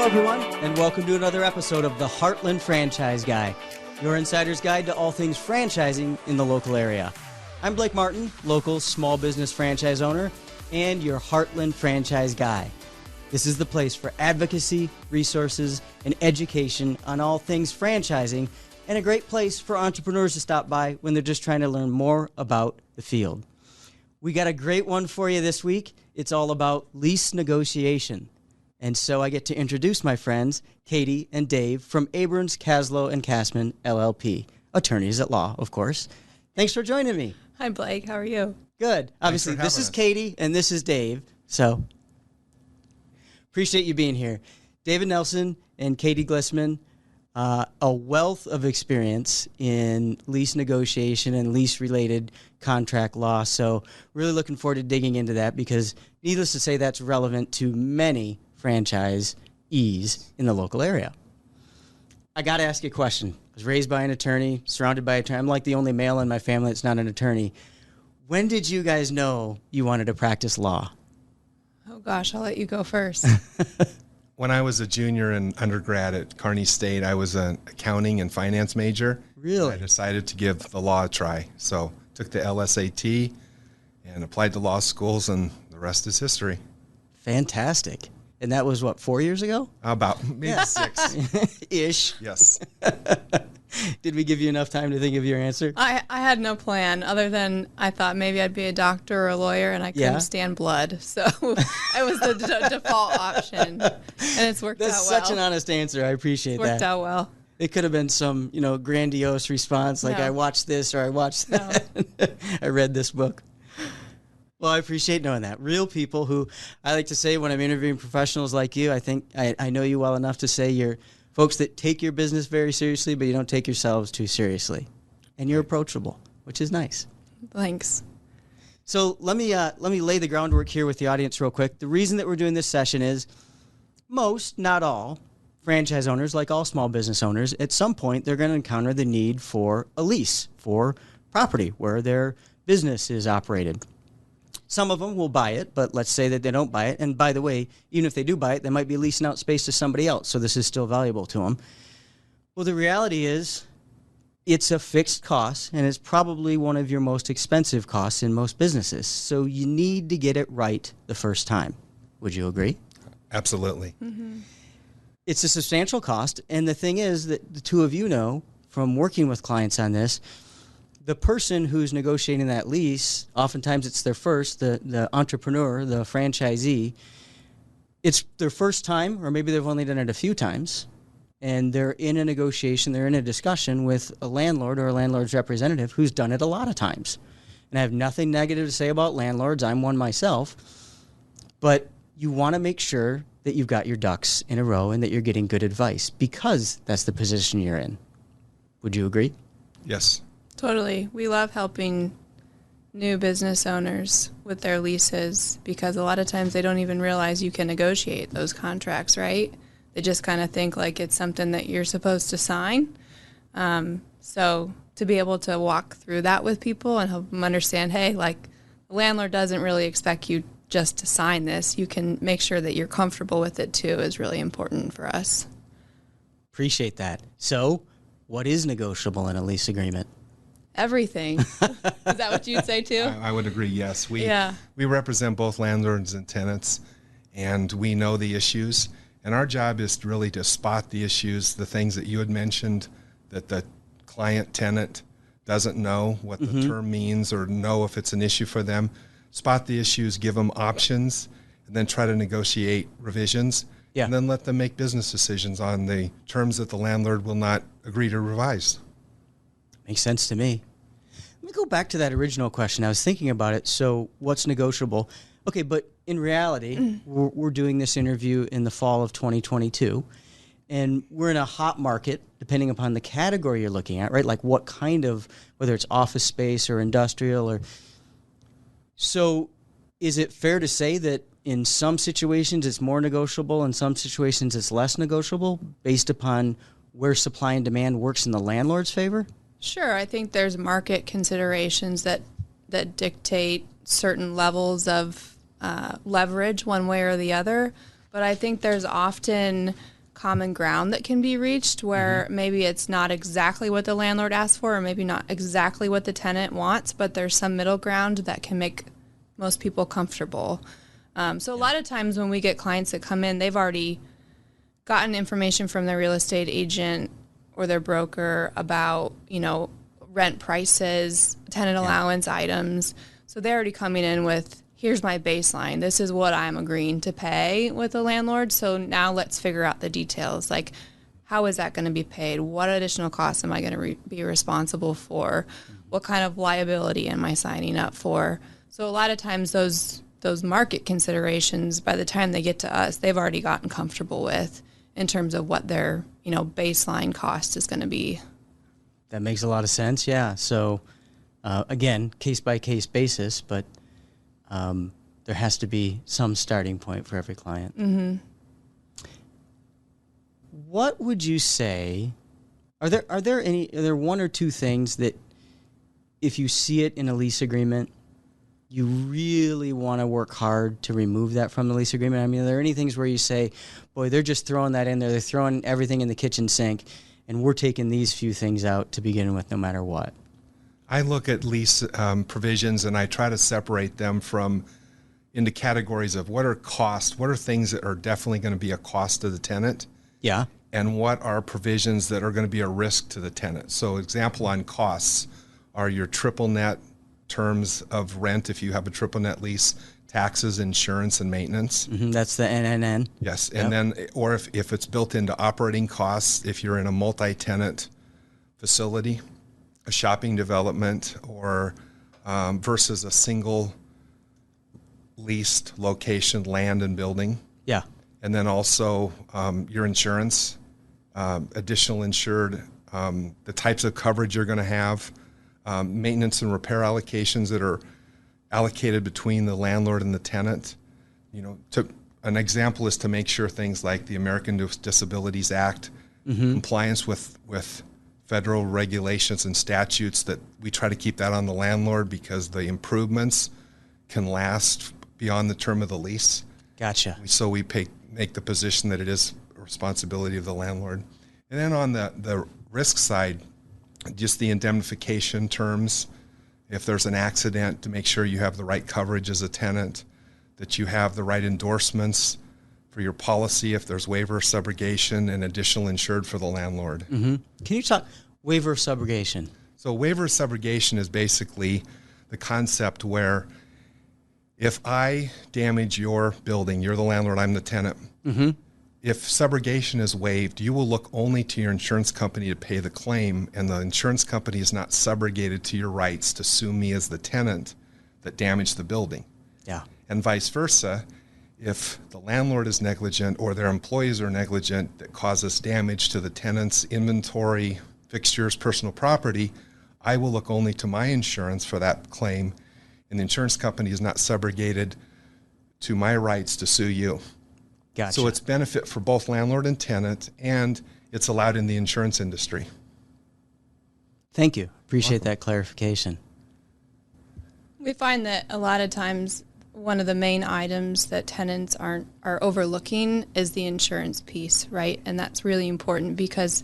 everyone, and welcome to another episode of the Heartland Franchise Guy, your insider's guide to all things franchising in the local area. I'm Blake Martin, local small business franchise owner, and your Heartland Franchise Guy. This is the place for advocacy, resources, and education on all things franchising, and a great place for entrepreneurs to stop by when they're just trying to learn more about the field. We got a great one for you this week. It's all about lease negotiation. And so I get to introduce my friends, Katie and Dave from Abrams, Kaslow and Cassman LLP, attorneys at law, of course. Thanks for joining me. Hi, Blake. How are you? Good. Obviously, this is Katie and this is Dave. So appreciate you being here. David Nelson and Katie Glissman, a wealth of experience in lease negotiation and lease-related contract law. So really looking forward to digging into that because needless to say, that's relevant to many franchisees in the local area. I got to ask you a question. I was raised by an attorney, surrounded by attorneys. I'm like the only male in my family that's not an attorney. When did you guys know you wanted to practice law? Oh, gosh, I'll let you go first. When I was a junior in undergrad at Kearney State, I was an accounting and finance major. Really? I decided to give the law a try. So took the LSAT and applied to law schools, and the rest is history. Fantastic. And that was, what, 4 years ago? About maybe 6. Ish. Yes. Did we give you enough time to think of your answer? I had no plan other than I thought maybe I'd be a doctor or a lawyer, and I couldn't stand blood. So it was the default option, and it's worked out well. That's such an honest answer. I appreciate that. Worked out well. It could have been some, grandiose response like, No. I watched this or I watched that. I read this book. Well, I appreciate knowing that. Real people who, I like to say when I'm interviewing professionals like you, I think I know you well enough to say you're folks that take your business very seriously, but you don't take yourselves too seriously. And you're approachable, which is nice. Thanks. So let me lay the groundwork here with the audience real quick. The reason that we're doing this session is most, not all, franchise owners, like all small business owners, at some point they're going to encounter the need for a lease for property where their business is operated. Some of them will buy it, but let's say that they don't buy it. And by the way, even if they do buy it, they might be leasing out space to somebody else, so this is still valuable to them. Well, the reality is it's a fixed cost, and it's probably one of your most expensive costs in most businesses. So you need to get it right the first time. Would you agree? Absolutely. Mm-hmm. It's a substantial cost, and the thing is that the two of you know from working with clients on this, the person who's negotiating that lease, oftentimes it's their first, the entrepreneur, the franchisee, it's their first time, or maybe they've only done it a few times, and they're in a negotiation, they're in a discussion with a landlord or a landlord's representative who's done it a lot of times. And I have nothing negative to say about landlords. I'm one myself. But you want to make sure that you've got your ducks in a row and that you're getting good advice because that's the position you're in. Would you agree? Yes. Totally. We love helping new business owners with their leases because a lot of times they don't even realize you can negotiate those contracts, right? They just kind of think like it's something that you're supposed to sign. So to be able to walk through that with people and help them understand, hey, like the landlord doesn't really expect you just to sign this. You can make sure that you're comfortable with it too is really important for us. Appreciate that. So what is negotiable in a lease agreement? Everything. Is that what you'd say too? I would agree, yes. We Yeah. represent both landlords and tenants, and we know the issues. And our job is really to spot the issues, the things that you had mentioned that the client tenant doesn't know what the term means or know if it's an issue for them. Spot the issues, give them options, and then try to negotiate revisions. Yeah. And then let them make business decisions on the terms that the landlord will not agree to revise. Makes sense to me. Let me go back to that original question. I was thinking about it. So what's negotiable? Okay, but in reality, we're doing this interview in the fall of 2022, and we're in a hot market, depending upon the category you're looking at, right? Like what kind of, whether it's office space or industrial or... So is it fair to say that in some situations it's more negotiable, in some situations it's less negotiable based upon where supply and demand works in the landlord's favor? Sure. I think there's market considerations that dictate certain levels of leverage one way or the other. But I think there's often common ground that can be reached where maybe it's not exactly what the landlord asked for or maybe not exactly what the tenant wants, but there's some middle ground that can make most people comfortable. So a lot of times when we get clients that come in, they've already gotten information from their real estate agent or their broker about, rent prices, tenant allowance items. So they're already coming in with, here's my baseline. This is what I'm agreeing to pay with the landlord. So now let's figure out the details. Like, how is that going to be paid? What additional costs am I going to be responsible for? What kind of liability am I signing up for? So a lot of times those market considerations, by the time they get to us, they've already gotten comfortable with in terms of what their, baseline cost is going to be. That makes a lot of sense, yeah. So, again, case-by-case basis, but there has to be some starting point for every client. Mm-hmm. What would you say, are there one or two things that if you see it in a lease agreement, you really want to work hard to remove that from the lease agreement? I mean, are there any things where you say, boy, they're just throwing that in there, they're throwing everything in the kitchen sink, and we're taking these few things out to begin with no matter what? I look at lease provisions and I try to separate them into categories of what are costs, what are things that are definitely going to be a cost to the tenant, Yeah. and what are provisions that are going to be a risk to the tenant. So example on costs are your triple net terms of rent if you have a triple net lease, taxes, insurance, and maintenance. Mm-hmm, that's the NNN. Yes, and then, or if it's built into operating costs, if you're in a multi-tenant facility, a shopping development, or versus a single leased location, land and building. Yeah. And then also your insurance, additional insured, the types of coverage you're going to have, maintenance and repair allocations that are allocated between the landlord and the tenant. An example is to make sure things like the American Disabilities Act, compliance with federal regulations and statutes, that we try to keep that on the landlord because the improvements can last beyond the term of the lease. Gotcha. So we make the position that it is a responsibility of the landlord. And then on the risk side, just the indemnification terms. If there's an accident, to make sure you have the right coverage as a tenant, that you have the right endorsements for your policy if there's waiver of subrogation, and additional insured for the landlord. Mm-hmm. Can you talk waiver of subrogation? So waiver of subrogation is basically the concept where if I damage your building, you're the landlord, I'm the tenant. Mm-hmm. If subrogation is waived, you will look only to your insurance company to pay the claim, and the insurance company is not subrogated to your rights to sue me as the tenant that damaged the building. Yeah. And vice versa, if the landlord is negligent or their employees are negligent that causes damage to the tenant's inventory, fixtures, personal property, I will look only to my insurance for that claim, and the insurance company is not subrogated to my rights to sue you. Gotcha. So it's benefit for both landlord and tenant, and it's allowed in the insurance industry. Thank you. Appreciate that clarification. We find that a lot of times one of the main items that tenants are overlooking is the insurance piece, right? And that's really important because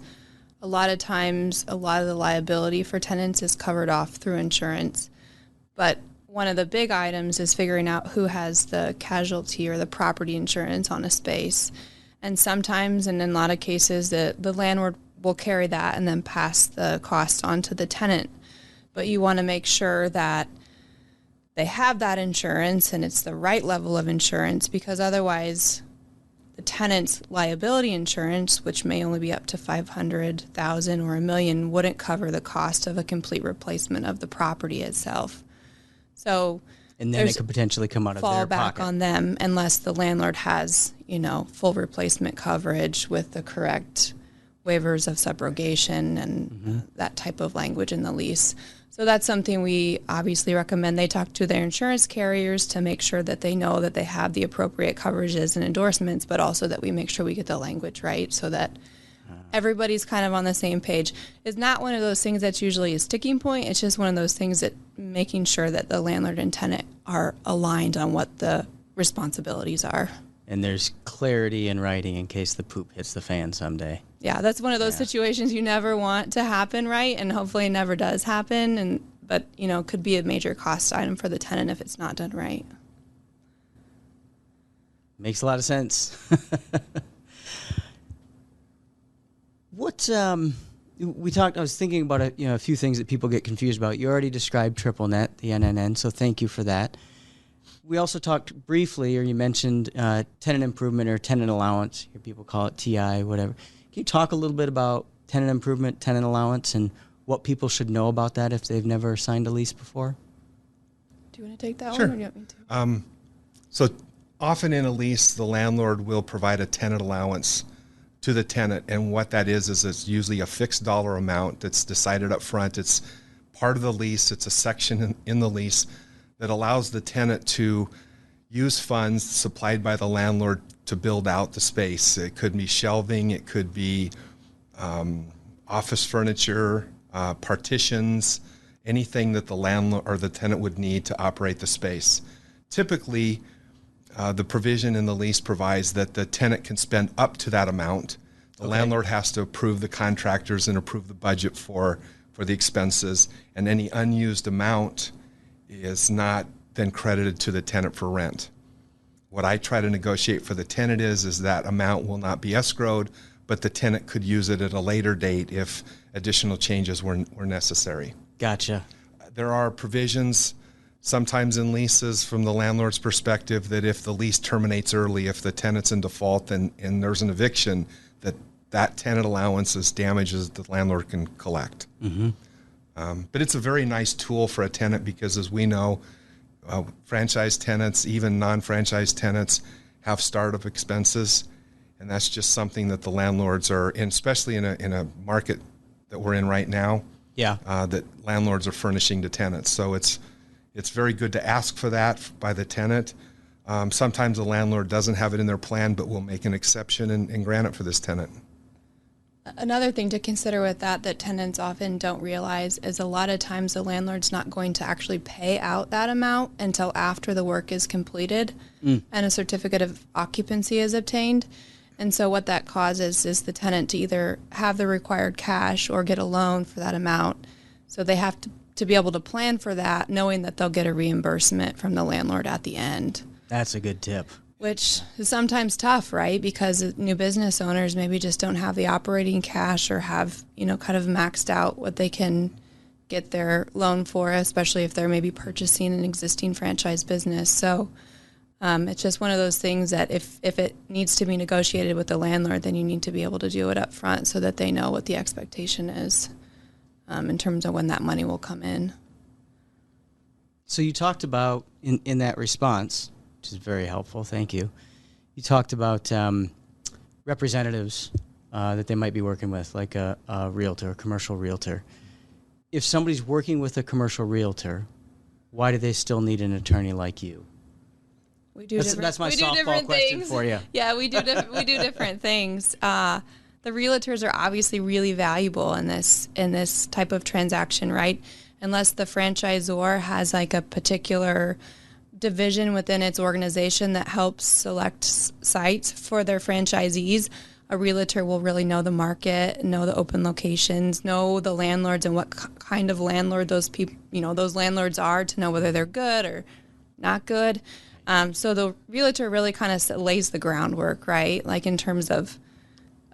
a lot of times a lot of the liability for tenants is covered off through insurance. But one of the big items is figuring out who has the casualty or the property insurance on a space. And sometimes, and in a lot of cases, the landlord will carry that and then pass the cost on to the tenant. But you want to make sure that they have that insurance and it's the right level of insurance, because otherwise the tenant's liability insurance, which may only be up to $500,000 or $1 million, wouldn't cover the cost of a complete replacement of the property itself. So, and then it could potentially come out of their fall back pocket on them unless the landlord has, full replacement coverage with the correct waivers of subrogation and that type of language in the lease. So that's something we obviously recommend they talk to their insurance carriers to make sure that they know that they have the appropriate coverages and endorsements, but also that we make sure we get the language right so that everybody's kind of on the same page. It's not one of those things that's usually a sticking point. It's just one of those things that making sure that the landlord and tenant are aligned on what the responsibilities are. and there's clarity in writing in case the poop hits the fan someday. Yeah, that's one of those situations you never want to happen, right? And hopefully it never does happen. But could be a major cost item for the tenant if it's not done right. Makes a lot of sense. What we talked? I was thinking about a few things that people get confused about. You already described triple net, the NNN, so thank you for that. We also talked briefly, or you mentioned tenant improvement or tenant allowance. Here people call it TI, whatever. Can you talk a little bit about tenant improvement, tenant allowance, and what people should know about that if they've never signed a lease before? Do you want to take that Sure. one, or do you want me to? So often in a lease, the landlord will provide a tenant allowance to the tenant, and what that is it's usually a fixed dollar amount that's decided up front. It's part of the lease. It's a section in the lease that allows the tenant to use funds supplied by the landlord to build out the space. It could be shelving, it could be office furniture, partitions, anything that the landlord or the tenant would need to operate the space. Typically, the provision in the lease provides that the tenant can spend up to that amount. The landlord has to approve the contractors and approve the budget for the expenses, and any unused amount is not then credited to the tenant for rent. What I try to negotiate for the tenant is that amount will not be escrowed, but the tenant could use it at a later date if additional changes were necessary. Gotcha. There are provisions sometimes in leases from the landlord's perspective that if the lease terminates early, if the tenant's in default and there's an eviction, that tenant allowance is damages the landlord can collect. Mm-hmm. But it's a very nice tool for a tenant because, as we know, franchise tenants, even non-franchise tenants, have startup expenses, and that's just something that the landlords are in, especially in a market that we're in right now. Yeah. That landlords are furnishing to tenants. So it's very good to ask for that by the tenant. Sometimes the landlord doesn't have it in their plan, but will make an exception and grant it for this tenant. Another thing to consider with that tenants often don't realize is a lot of times the landlord's not going to actually pay out that amount until after the work is completed and a certificate of occupancy is obtained. And so what that causes is the tenant to either have the required cash or get a loan for that amount. So they have to be able to plan for that, knowing that they'll get a reimbursement from the landlord at the end. That's a good tip. Which is sometimes tough, right? Because new business owners maybe just don't have the operating cash or have, kind of maxed out what they can get their loan for, especially if they're maybe purchasing an existing franchise business. So it's just one of those things that if it needs to be negotiated with the landlord, then you need to be able to do it up front so that they know what the expectation is in terms of when that money will come in. So you talked about in that response, which is very helpful. Thank you. You talked about representatives that they might be working with, like a realtor, a commercial realtor. If somebody's working with a commercial realtor, why do they still need an attorney like you? We do that's my softball question for you. Yeah, we do different things. The realtors are obviously really valuable in this type of transaction, right? Unless the franchisor has like a particular division within its organization that helps select sites for their franchisees, a realtor will really know the market, know the open locations, know the landlords and what kind of landlord those people, those landlords are, to know whether they're good or not good. So the realtor really kind of lays the groundwork, right? Like in terms of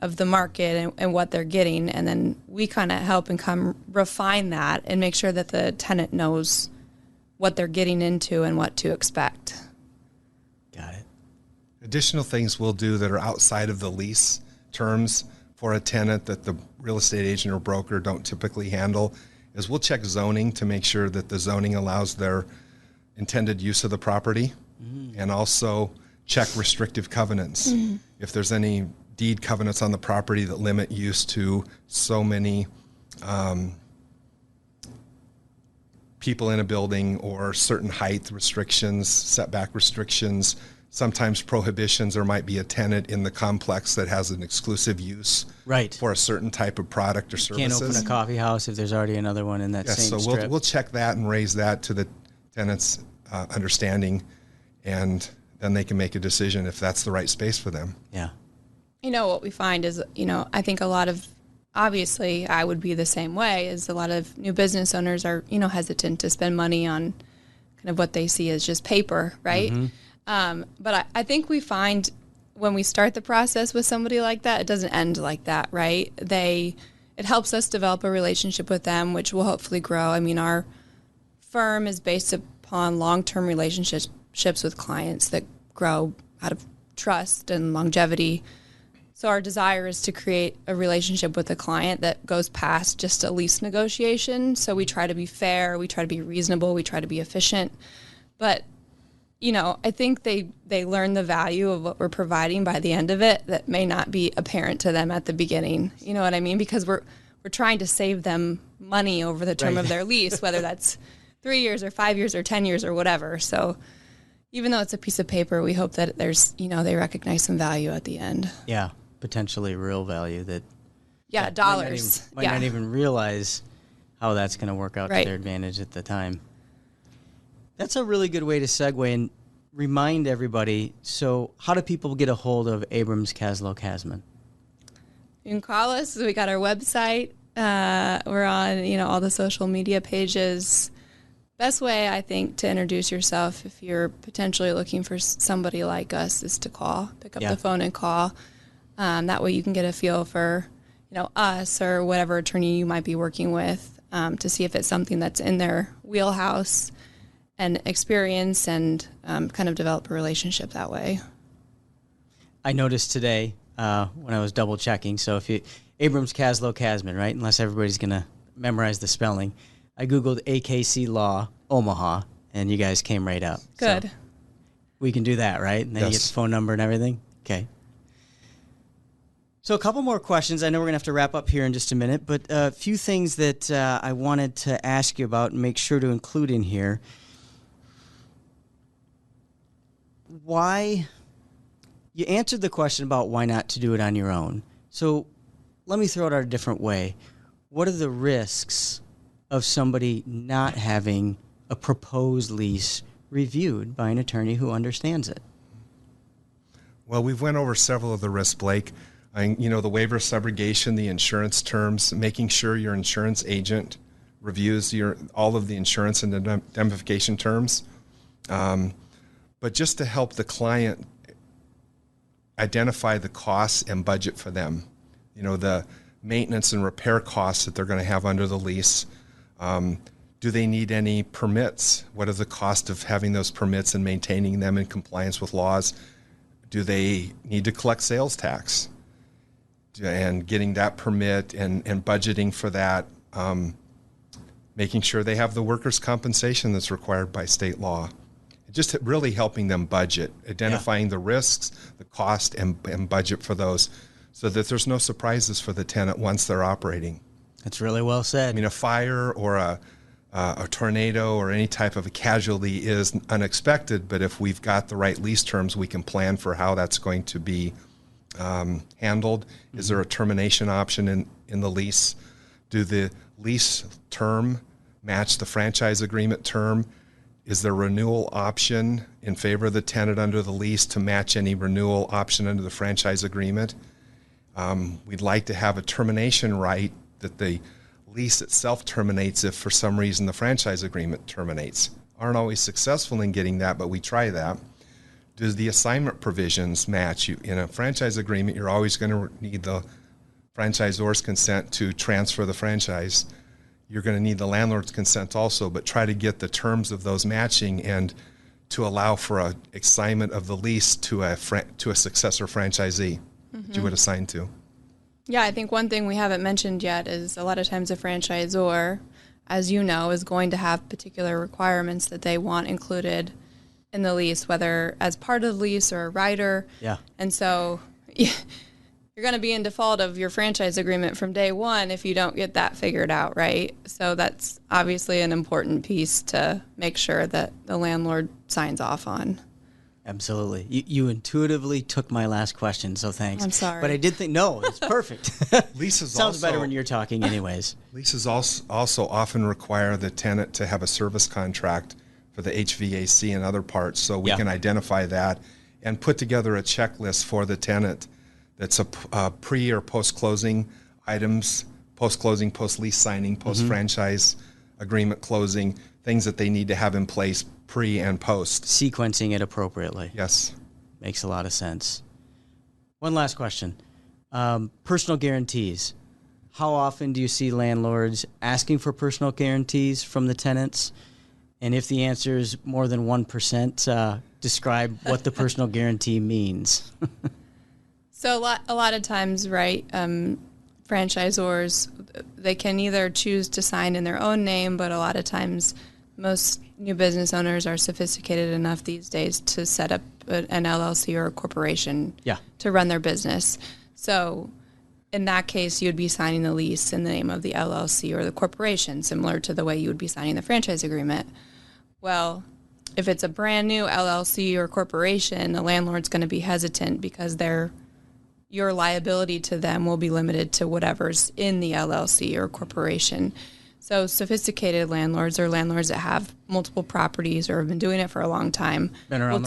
the market and what they're getting. And then we kind of help and come refine that and make sure that the tenant knows what they're getting into and what to expect. Got it. Additional things we'll do that are outside of the lease terms for a tenant that the real estate agent or broker don't typically handle is we'll check zoning to make sure that the zoning allows their intended use of the property, and also check restrictive covenants. If there's any deed covenants on the property that limit use to so many people in a building, or certain height restrictions, setback restrictions, sometimes prohibitions. There might be a tenant in the complex that has an exclusive use for a certain type of product or services. Can't open a coffee house if there's already another one in that same so strip. we'll check that and raise that to the tenant's understanding, and then they can make a decision if that's the right space for them. Yeah. What we find is, I think a lot of, obviously I would be the same way, is a lot of new business owners are, hesitant to spend money on kind of what they see as just paper, right? But I think we find when we start the process with somebody like that, it doesn't end like that, right? It helps us develop a relationship with them, which will hopefully grow. I mean, our firm is based upon long-term relationships with clients that grow out of trust and longevity. So our desire is to create a relationship with a client that goes past just a lease negotiation. So we try to be fair, we try to be reasonable, we try to be efficient. But, I think they learn the value of what we're providing by the end of it that may not be apparent to them at the beginning. You know what I mean? Because we're trying to save them money over the term of their lease, whether that's 3 years or 5 years or 10 years or whatever. So even though it's a piece of paper, we hope that there's, they recognize some value at the end. Yeah. Potentially real value that dollars might not even realize how that's going to work out to their advantage at the time. That's a really good way to segue and remind everybody. So how do people get a hold of Abrams, Kaslow, Cassman? You can call us. We got our website. We're on all the social media pages. Best way, I think, to introduce yourself if you're potentially looking for somebody like us is to call. Pick up the phone and call. That way you can get a feel for, us or whatever attorney you might be working with to see if it's something that's in their wheelhouse and experience and kind of develop a relationship that way. I noticed today when I was double checking, so if you, Abrams, Kaslow, Cassman, right? Unless everybody's going to memorize the spelling. I Googled AKC Law, Omaha, and you guys came right up. Good. So we can do that, right? And then you get the phone number and everything? Okay. So a couple more questions. I know we're going to have to wrap up here in just a minute, but a few things that I wanted to ask you about and make sure to include in here. Why? You answered the question about why not to do it on your own. So let me throw it out a different way. What are the risks of somebody not having a proposed lease reviewed by an attorney who understands it? Well, we've went over several of the risks, Blake. The waiver of subrogation, the insurance terms, making sure your insurance agent reviews all of the insurance and indemnification terms. But just to help the client identify the costs and budget for them, the maintenance and repair costs that they're going to have under the lease. Do they need any permits? What is the cost of having those permits and maintaining them in compliance with laws? Do they need to collect sales tax? And getting that permit and budgeting for that, making sure they have the workers' compensation that's required by state law. Just really helping them budget, identifying the risks, the cost, and budget for those so that there's no surprises for the tenant once they're operating. That's really well said. I mean, a fire or a tornado or any type of a casualty is unexpected, but if we've got the right lease terms, we can plan for how that's going to be handled. Is there a termination option in the lease? Do the lease term match the franchise agreement term? Is there a renewal option in favor of the tenant under the lease to match any renewal option under the franchise agreement? We'd like to have a termination right that the lease itself terminates if for some reason the franchise agreement terminates. Aren't always successful in getting that, but we try that. Does the assignment provisions match? In a franchise agreement, you're always going to need the franchisor's consent to transfer the franchise. You're going to need the landlord's consent also, but try to get the terms of those matching and to allow for a assignment of the lease to a successor franchisee that you would assign to. Yeah, I think one thing we haven't mentioned yet is a lot of times a franchisor, as you know, is going to have particular requirements that they want included in the lease, whether as part of the lease or a rider. Yeah. And so you're going to be in default of your franchise agreement from day one if you don't get that figured out, right? So that's obviously an important piece to make sure that the landlord signs off on. Absolutely. You intuitively took my last question, so thanks. I'm sorry. But I did think, no, it's perfect. Leases Sounds better when you're talking anyways. Leases also often require the tenant to have a service contract for the HVAC and other parts, so we Yeah. can identify that and put together a checklist for the tenant that's a pre or post-closing items, post-closing, post-lease signing, post-franchise agreement closing, things that they need to have in place pre and post. Sequencing it appropriately. Yes. Makes a lot of sense. One last question. Personal guarantees. How often do you see landlords asking for personal guarantees from the tenants? And if the answer is more than 1%, describe what the personal guarantee means. So a lot of times, right, franchisors, they can either choose to sign in their own name, but a lot of times most new business owners are sophisticated enough these days to set up an LLC or a corporation to run their business. So in that case, you would be signing the lease in the name of the LLC or the corporation, similar to the way you would be signing the franchise agreement. Well, if it's a brand new LLC or corporation, the landlord's going to be hesitant because your liability to them will be limited to whatever's in the LLC or corporation. So sophisticated landlords or landlords that have multiple properties or have been doing it for a long time will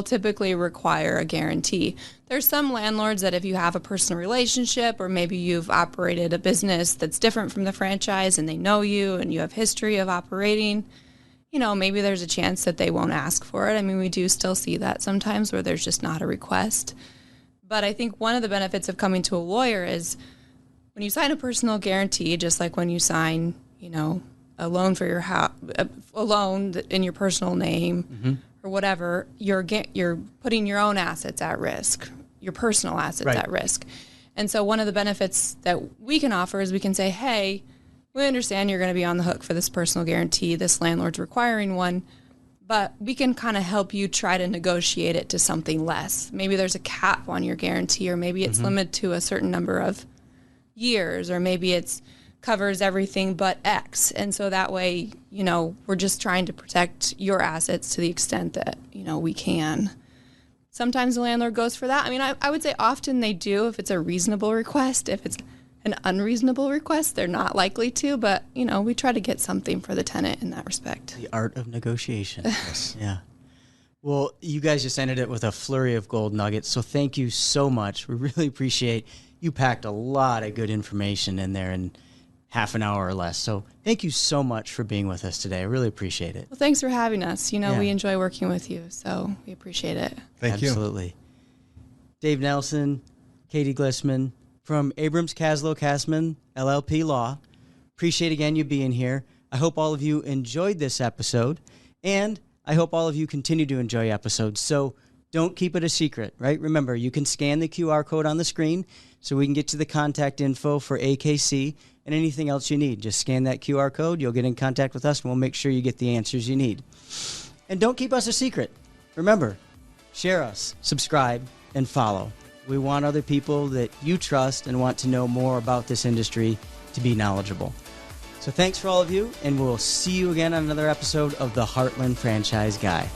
typically require a guarantee. There's some landlords that if you have a personal relationship or maybe you've operated a business that's different from the franchise and they know you and you have history of operating, maybe there's a chance that they won't ask for it. I mean, we do still see that sometimes where there's just not a request. But I think one of the benefits of coming to a lawyer is when you sign a personal guarantee, just like when you sign, a loan for your house, a loan in your personal name or whatever, you're putting your own assets at risk, your personal assets at risk. And so one of the benefits that we can offer is we can say, hey, we understand you're going to be on the hook for this personal guarantee. This landlord's requiring one. But we can kind of help you try to negotiate it to something less. Maybe there's a cap on your guarantee, or maybe it's limited to a certain number of years, or maybe it's covers everything but X. And so that way, we're just trying to protect your assets to the extent that, we can. Sometimes the landlord goes for that. I mean, I would say often they do if it's a reasonable request. If it's an unreasonable request, they're not likely to, but, we try to get something for the tenant in that respect. The art of negotiation. Yes. Yeah. Well, you guys just ended it with a flurry of gold nuggets, so thank you so much. We really appreciate you packed a lot of good information in there in half an hour or less. So thank you so much for being with us today. I really appreciate it. Well, thanks for having us. We enjoy working with you, so we appreciate it. Thank you. Absolutely. Dave Nelson, Katie Glissman from Abrams, Kaslow, Cassman LLP Law. Appreciate again you being here. I hope all of you enjoyed this episode, and I hope all of you continue to enjoy episodes. So don't keep it a secret, right? Remember, you can scan the QR code on the screen so we can get to the contact info for AKC and anything else you need. Just scan that QR code. You'll get in contact with us, and we'll make sure you get the answers you need. And don't keep us a secret. Remember, share us, subscribe, and follow. We want other people that you trust and want to know more about this industry to be knowledgeable. So thanks for all of you, and we'll see you again on another episode of the Heartland Franchise Guy.